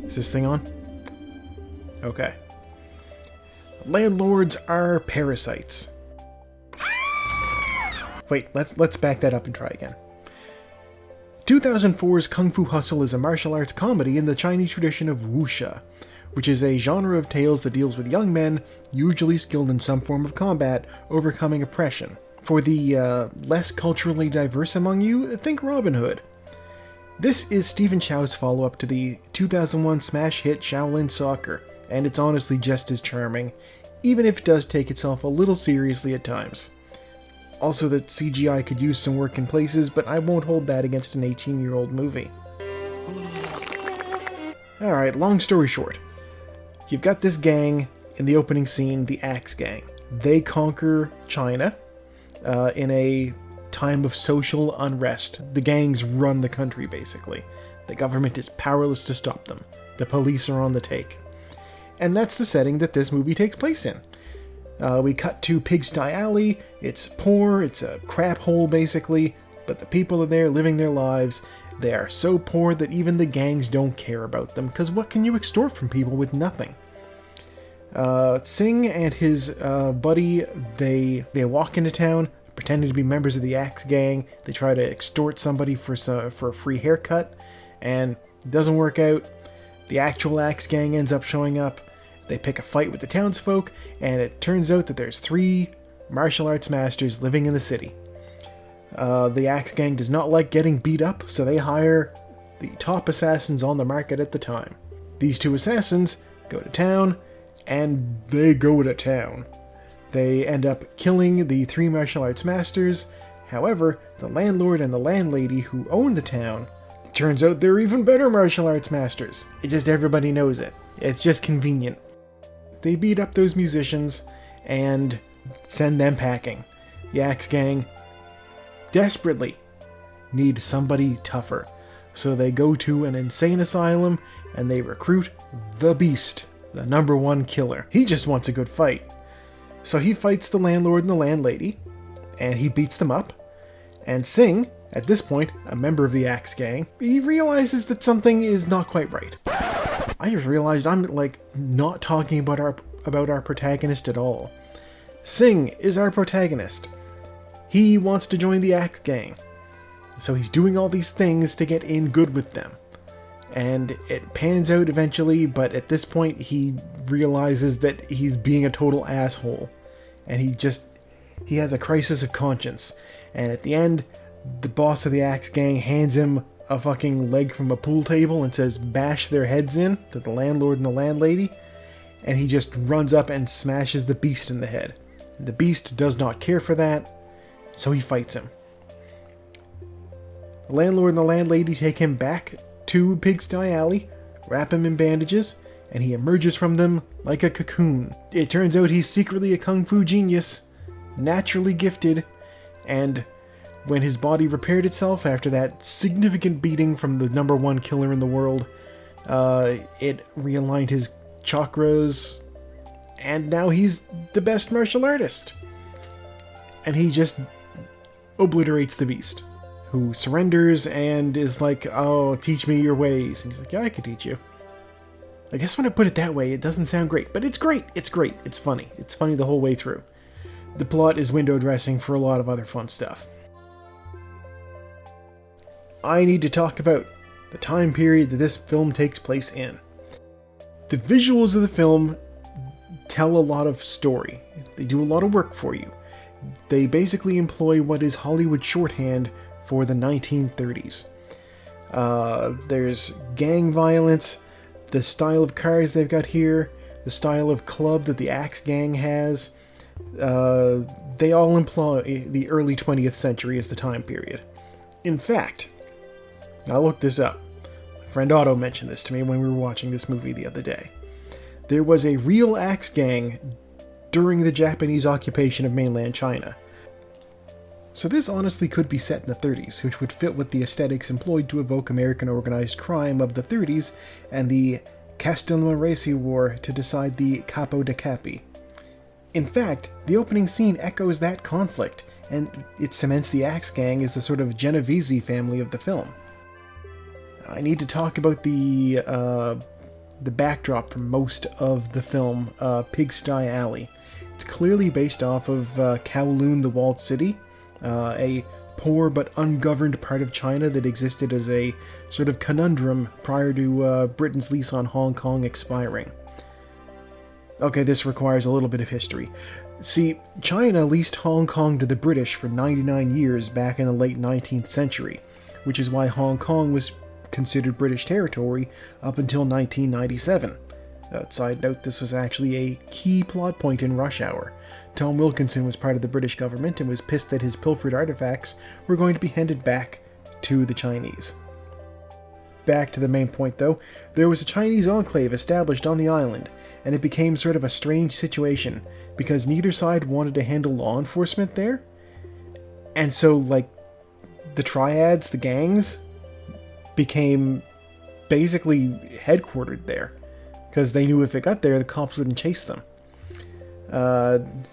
Is this thing on? Okay. Landlords are parasites. Wait, let's back that up and try again. 2004's Kung Fu Hustle is a martial arts comedy in the Chinese tradition of wuxia, which is a genre of tales that deals with young men, usually skilled in some form of combat, overcoming oppression. For the less culturally diverse among you, think Robin Hood. This is Stephen Chow's follow-up to the 2001 smash hit Shaolin Soccer, and it's honestly just as charming, even if it does take itself a little seriously at times. Also that CGI could use some work in places, but I won't hold that against an 18-year-old movie. Alright, long story short. You've got this gang in the opening scene, the Axe Gang. They conquer China in a time of social unrest. The gangs run the country, basically. The government is powerless to stop them. The police are on the take. And that's the setting that this movie takes place in. We cut to Pigsty Alley. It's poor, it's a crap hole basically, but the people are there living their lives. They are so poor that even the gangs don't care about them, because what can you extort from people with nothing? Singh and his buddy, they walk into town, pretending to be members of the Axe Gang. They try to extort somebody for a free haircut, and it doesn't work out. The actual Axe Gang ends up showing up. They pick a fight with the townsfolk, and it turns out that there's 3 martial arts masters living in the city. The Axe Gang does not like getting beat up, so they hire the top assassins on the market at the time. These 2 assassins go to town, and they go to town. They end up killing the 3 martial arts masters. However, the landlord and the landlady who own the town, turns out they're even better martial arts masters. It just everybody knows it. It's just convenient. They beat up those musicians and send them packing. The Axe Gang desperately need somebody tougher. So they go to an insane asylum and they recruit the Beast, the #1 killer. He just wants a good fight. So he fights the landlord and the landlady, and he beats them up. And Singh, at this point, a member of the Axe Gang, he realizes that something is not quite right. I just realized I'm, not talking about our protagonist at all. Singh is our protagonist. He wants to join the Axe Gang. So he's doing all these things to get in good with them. And it pans out eventually, but at this point he realizes that he's being a total asshole. And he has a crisis of conscience. And at the end, the boss of the Axe Gang hands him a fucking leg from a pool table and says, bash their heads in, to the landlord and the landlady. And he just runs up and smashes the Beast in the head. The Beast does not care for that, so he fights him. The landlord and the landlady take him back to Pigsty Alley, wrap him in bandages, and he emerges from them like a cocoon. It turns out he's secretly a kung fu genius, naturally gifted, and when his body repaired itself after that significant beating from the #1 killer in the world, it realigned his chakras, and now he's the best martial artist. And he just obliterates the Beast, who surrenders and is like, oh, teach me your ways. And he's like, yeah, I can teach you. I guess when I put it that way, it doesn't sound great, but it's great. It's great. It's funny. It's funny the whole way through. The plot is window dressing for a lot of other fun stuff. I need to talk about the time period that this film takes place in. The visuals of the film tell a lot of story. They do a lot of work for you. They basically employ what is Hollywood shorthand for the 1930s. There's gang violence, the style of cars they've got here, the style of club that the Axe Gang has. They all employ the early 20th century as the time period. In fact, I looked this up. My friend Otto mentioned this to me when we were watching this movie the other day. There was a real Axe Gang during the Japanese occupation of mainland China. So this honestly could be set in the 30s, which would fit with the aesthetics employed to evoke American organized crime of the 30s and the Castellammarese War to decide the Capo de Capi. In fact, the opening scene echoes that conflict, and it cements the Axe Gang as the sort of Genovese family of the film. I need to talk about the backdrop for most of the film, Pigsty Alley. It's clearly based off of Kowloon, the walled city, a poor but ungoverned part of China that existed as a sort of conundrum prior to Britain's lease on Hong Kong expiring. Okay, this requires a little bit of history. See, China leased Hong Kong to the British for 99 years back in the late 19th century, which is why Hong Kong was considered British territory up until 1997. Side note, this was actually a key plot point in Rush Hour. Tom Wilkinson was part of the British government and was pissed that his pilfered artifacts were going to be handed back to the Chinese. Back to the main point though, there was a Chinese enclave established on the island, and it became sort of a strange situation, because neither side wanted to handle law enforcement there, and so, like, the triads, the gangs, became basically headquartered there, because they knew if it got there, the cops wouldn't chase them.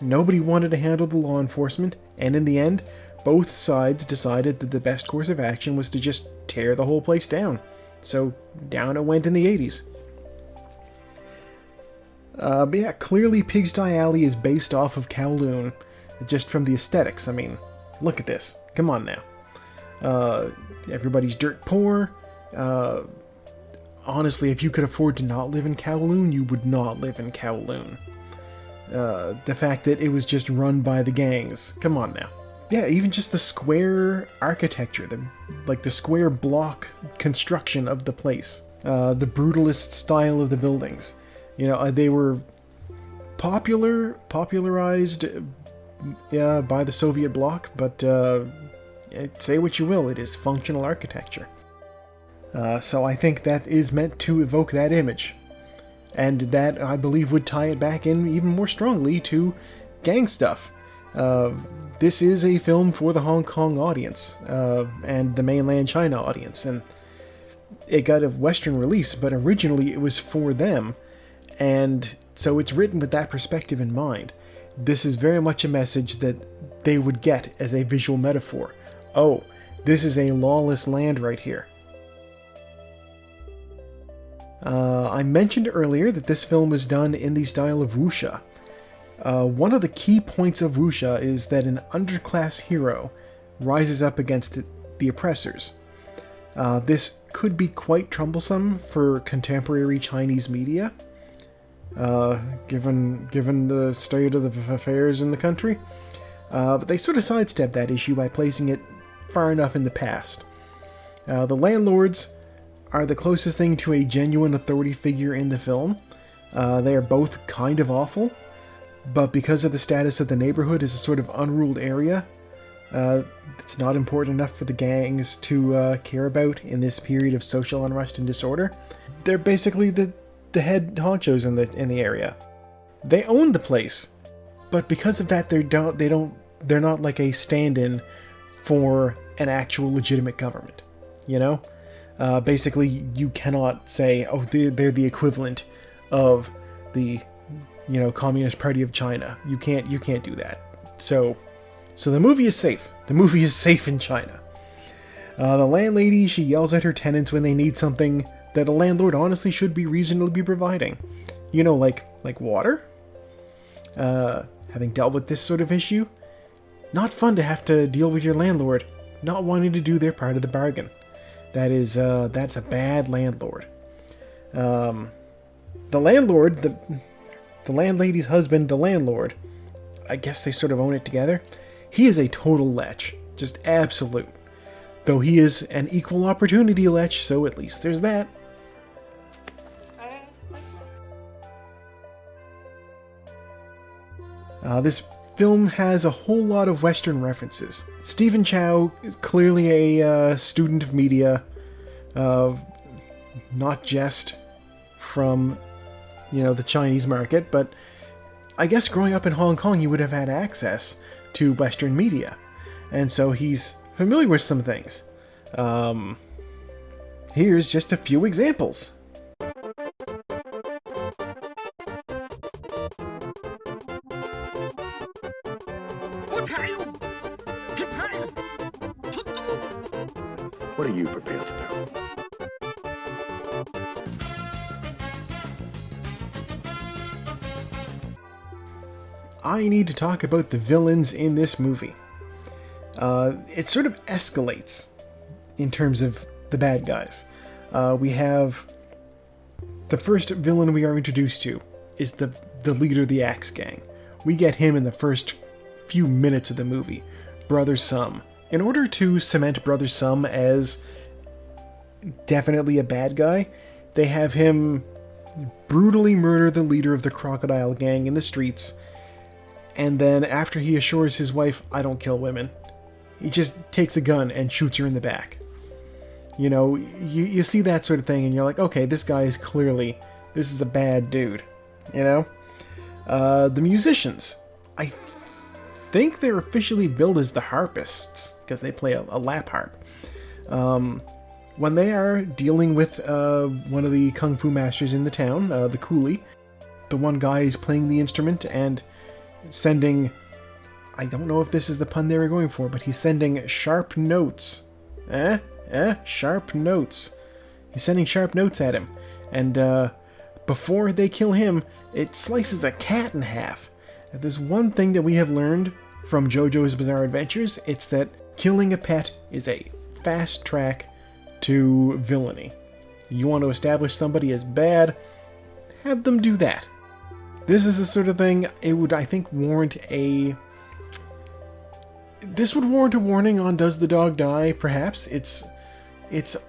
Nobody wanted to handle the law enforcement, and in the end, both sides decided that the best course of action was to just tear the whole place down. So down it went in the 80s. But yeah, clearly Pigsty Alley is based off of Kowloon, just from the aesthetics. I mean, look at this. Come on now. Everybody's dirt poor. Honestly, if you could afford to not live in Kowloon, you would not live in Kowloon. The fact that it was just run by the gangs. Come on now. Yeah, even just the square architecture, the square block construction of the place, the brutalist style of the buildings. You know, they were popularized by the Soviet bloc, but say what you will, it is functional architecture. So I think that is meant to evoke that image. And that, I believe, would tie it back in even more strongly to gang stuff. This is a film for the Hong Kong audience, and the mainland China audience, and it got a Western release, but originally it was for them, and so it's written with that perspective in mind. This is very much a message that they would get as a visual metaphor. Oh, this is a lawless land right here. I mentioned earlier that this film was done in the style of wuxia. One of the key points of wuxia is that an underclass hero rises up against the oppressors. This could be quite troublesome for contemporary Chinese media, given the state of the affairs in the country. But they sort of sidestep that issue by placing it far enough in the past. The landlords are the closest thing to a genuine authority figure in the film. They are both kind of awful, but because of the status of the neighborhood as a sort of unruled area, it's not important enough for the gangs to care about in this period of social unrest and disorder. They're basically the head honchos in the area. They own the place, but because of that, they're not like a stand-in for an actual legitimate government. You know, basically you cannot say, oh, they're the equivalent of the Communist Party of China. You can't do that. So the movie is safe. The movie is safe in China. The landlady, she yells at her tenants when they need something that a landlord honestly should be reasonably providing. You know, like water? Having dealt with this sort of issue, not fun to have to deal with your landlord not wanting to do their part of the bargain. That's a bad landlord. The landlord, the landlady's husband, the landlord, I guess they sort of own it together. He is a total lech, just absolute. Though he is an equal opportunity lech, so at least there's that. This film has a whole lot of Western references. Stephen Chow is clearly a student of media, not just from the Chinese market, but I guess growing up in Hong Kong, he would have had access to Western media, and so he's familiar with some things. Here's just a few examples. What are you prepared to do? I need to talk about the villains in this movie. It sort of escalates in terms of the bad guys. We have the first villain we are introduced to is the leader of the Axe Gang. We get him in the first few minutes of the movie, Brother Sum. In order to cement Brother Sum as definitely a bad guy, they have him brutally murder the leader of the Crocodile Gang in the streets, and then after he assures his wife, I don't kill women, he just takes a gun and shoots her in the back. You know, you see that sort of thing and you're like, okay, this guy is clearly, this is a bad dude, you know? The musicians, I think they're officially billed as the harpists, because they play a lap harp. When they are dealing with one of the kung fu masters in the town, the coolie, the one guy is playing the instrument and sending, I don't know if this is the pun they were going for, but he's sending sharp notes. Sharp notes. He's sending sharp notes at him. And before they kill him, it slices a cat in half. If there's one thing that we have learned from JoJo's Bizarre Adventures, it's that killing a pet is a fast track to villainy. You want to establish somebody as bad, have them do that. This is the sort of thing it would, I think, warrant a... This would warrant a warning on Does the Dog Die, perhaps. It's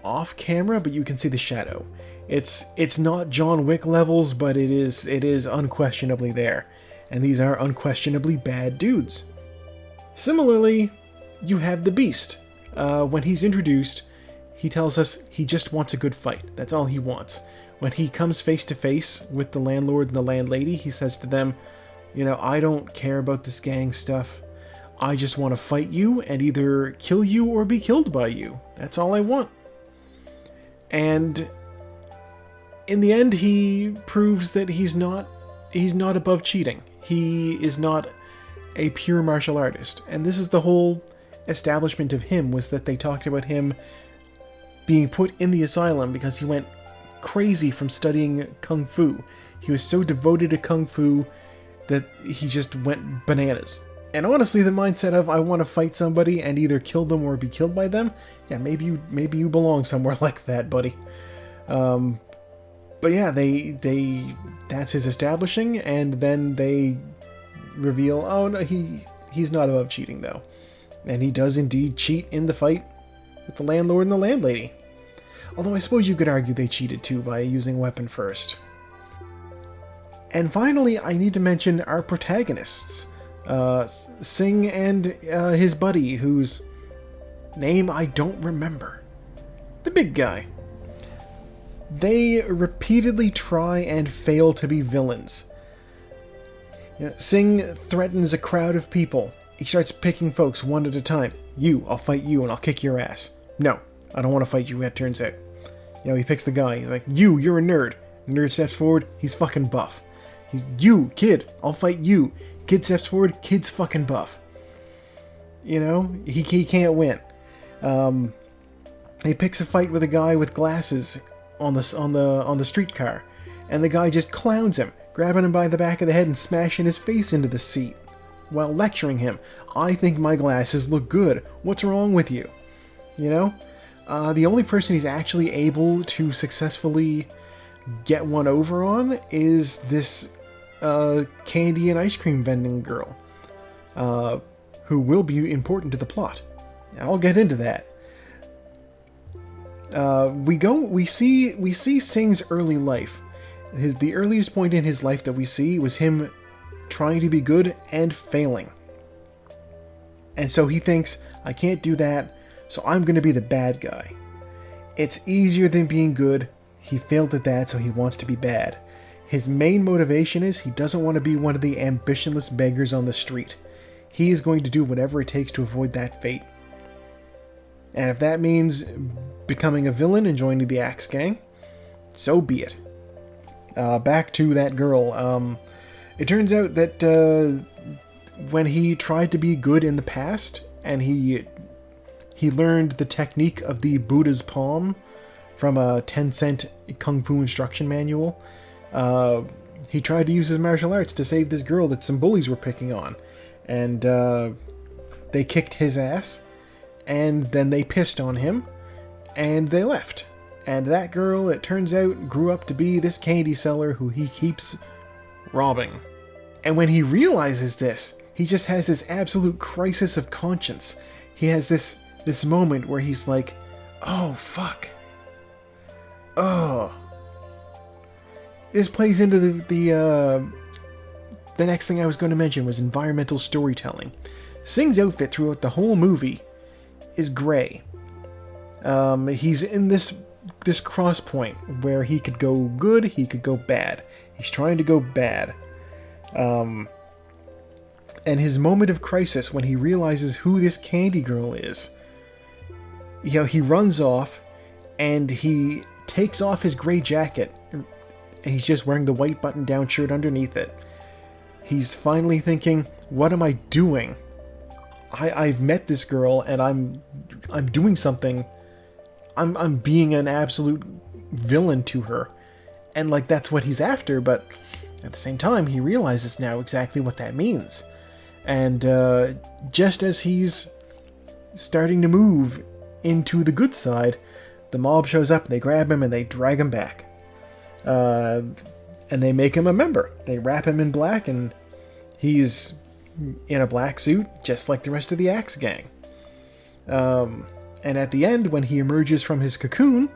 off camera, but you can see the shadow. It's not John Wick levels, but it is unquestionably there. And these are unquestionably bad dudes. Similarly, you have the Beast. When he's introduced, he tells us he just wants a good fight. That's all he wants. When he comes face to face with the landlord and the landlady, he says to them, you know, I don't care about this gang stuff. I just want to fight you and either kill you or be killed by you. That's all I want. And in the end, he proves that he's not above cheating. He is not a pure martial artist. And this is the whole establishment of him, was that they talked about him being put in the asylum because he went crazy from studying kung fu. He was so devoted to kung fu that he just went bananas. And honestly, the mindset of I want to fight somebody and either kill them or be killed by them, yeah, maybe you belong somewhere like that, buddy. But yeah, they that's his establishing, and then they reveal, oh no, he's not above cheating though, and he does indeed cheat in the fight with the landlord and the landlady. Although I suppose you could argue they cheated too by using weapon first. And finally, I need to mention our protagonists. Sing and his buddy, whose name I don't remember. The big guy. They repeatedly try and fail to be villains. Sing threatens a crowd of people. He starts picking folks one at a time. You, I'll fight you and I'll kick your ass. No, I don't want to fight you, it turns out. You know, he picks the guy. He's like, you're a nerd. The nerd steps forward, he's fucking buff. He's, you, kid, I'll fight you. Kid steps forward, kid's fucking buff. You know, he can't win. He picks a fight with a guy with glasses on the streetcar, and the guy just clowns him, grabbing him by the back of the head and smashing his face into the seat while lecturing him. I think my glasses look good. What's wrong with you? You know, the only person he's actually able to successfully get one over on is this candy and ice cream vending girl, who will be important to the plot. I'll get into that. We see Sing's early life. The earliest point in his life that we see was him trying to be good and failing. And so he thinks, I can't do that, so I'm going to be the bad guy. It's easier than being good. He failed at that, so he wants to be bad. His main motivation is he doesn't want to be one of the ambitionless beggars on the street. He is going to do whatever it takes to avoid that fate. And if that means becoming a villain and joining the Axe Gang, so be it. Back to that girl. It turns out that when he tried to be good in the past, and he learned the technique of the Buddha's palm from a 10-cent kung fu instruction manual, he tried to use his martial arts to save this girl that some bullies were picking on. And they kicked his ass, and then they pissed on him, and they left. And that girl, it turns out, grew up to be this candy seller who he keeps robbing. And when he realizes this, he just has this absolute crisis of conscience. He has this moment where he's like, oh, fuck. Oh. This plays into the next thing I was going to mention was environmental storytelling. Sing's outfit throughout the whole movie is gray. He's in this cross point where he could go good, he could go bad. He's trying to go bad. And his moment of crisis when he realizes who this candy girl is, he runs off and he takes off his gray jacket and he's just wearing the white button-down shirt underneath it. He's finally thinking, what am I doing? I've met this girl and I'm doing something. I'm being an absolute villain to her. And that's what he's after, but at the same time, he realizes now exactly what that means. And just as he's starting to move into the good side, the mob shows up, they grab him, and they drag him back. And they make him a member. They wrap him in black, and he's in a black suit, just like the rest of the Axe Gang. And at the end, when he emerges from his cocoon,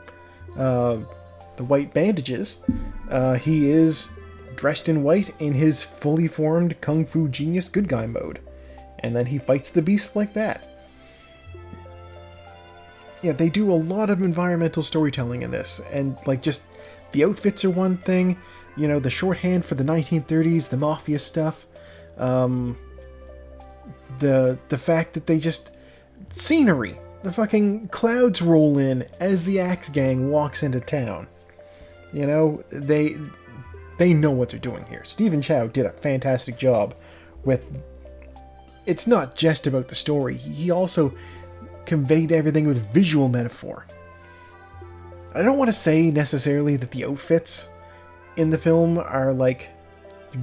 the white bandages, he is dressed in white in his fully formed Kung Fu Genius good guy mode. And then he fights the beast like that. Yeah, they do a lot of environmental storytelling in this. And, just the outfits are one thing. The shorthand for the 1930s, the mafia stuff. The fact that they just... Scenery. The fucking clouds roll in as the Axe Gang walks into town. They know what they're doing here. Stephen Chow did a fantastic job with... It's not just about the story. He also conveyed everything with visual metaphor. I don't want to say necessarily that the outfits in the film are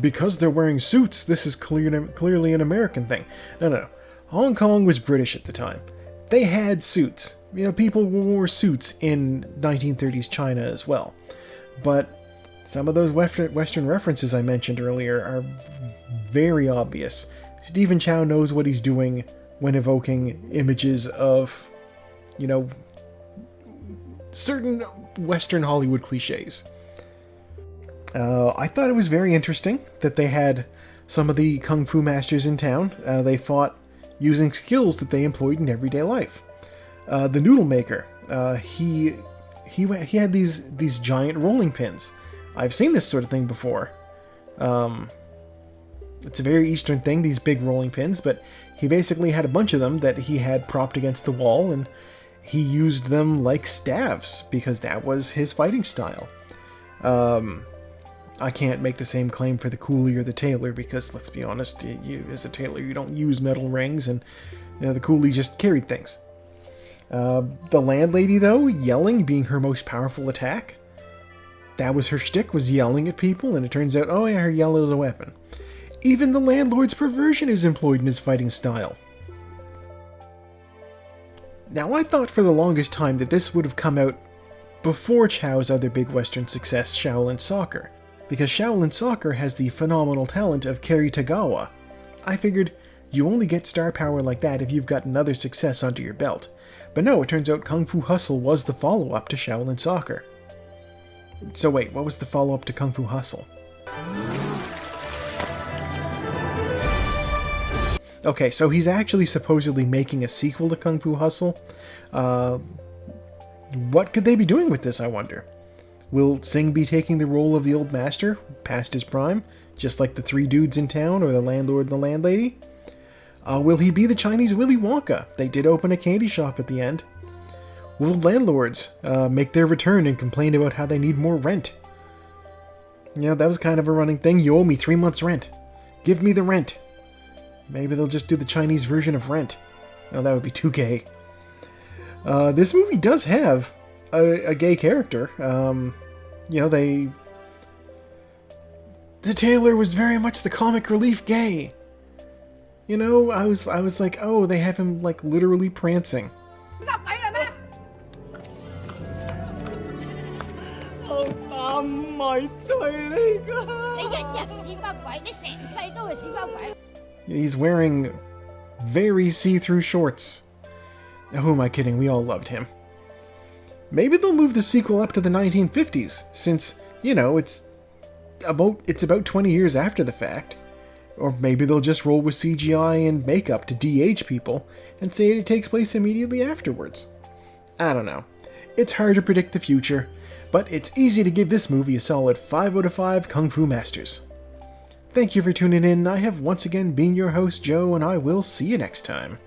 because they're wearing suits, this is clearly an American thing. No. Hong Kong was British at the time. They had suits. People wore suits in 1930s China as well. But some of those Western references I mentioned earlier are very obvious. Stephen Chow knows what he's doing when evoking images of, certain Western Hollywood cliches. I thought it was very interesting that they had some of the Kung Fu masters in town. They fought using skills that they employed in everyday life. The noodle maker, he had these giant rolling pins. I've seen this sort of thing before. It's a very Eastern thing, these big rolling pins, but he basically had a bunch of them that he had propped against the wall, and he used them like staves, because that was his fighting style. I can't make the same claim for the coolie or the tailor, because, let's be honest, as a tailor, you don't use metal rings, and the coolie just carried things. The landlady, though, yelling being her most powerful attack, that was her shtick, was yelling at people, and it turns out, oh yeah, her yell is a weapon. Even the landlord's perversion is employed in his fighting style. Now, I thought for the longest time that this would have come out before Chow's other big Western success, Shaolin Soccer, because Shaolin Soccer has the phenomenal talent of Keri Tagawa. I figured you only get star power like that if you've got another success under your belt. But no, it turns out Kung Fu Hustle was the follow-up to Shaolin Soccer. So wait, what was the follow-up to Kung Fu Hustle? Okay, so he's actually supposedly making a sequel to Kung Fu Hustle. What could they be doing with this, I wonder? Will Sing be taking the role of the old master, past his prime, just like the three dudes in town or the landlord and the landlady? Will he be the Chinese Willy Wonka? They did open a candy shop at the end. Will landlords make their return and complain about how they need more rent? That was kind of a running thing. You owe me 3 months' rent. Give me the rent. Maybe they'll just do the Chinese version of Rent. No, that would be too gay. This movie does have a gay character. the tailor was very much the comic relief gay. You know, I was like, oh, they have him like literally prancing. He's wearing very see-through shorts. Now, who am I kidding? We all loved him. Maybe they'll move the sequel up to the 1950s, since, you know, it's about 20 years after the fact. Or maybe they'll just roll with CGI and makeup to de-age people, and say it takes place immediately afterwards. I don't know. It's hard to predict the future, but it's easy to give this movie a solid 5 out of 5 Kung Fu Masters. Thank you for tuning in. I have once again been your host, Joe, and I will see you next time.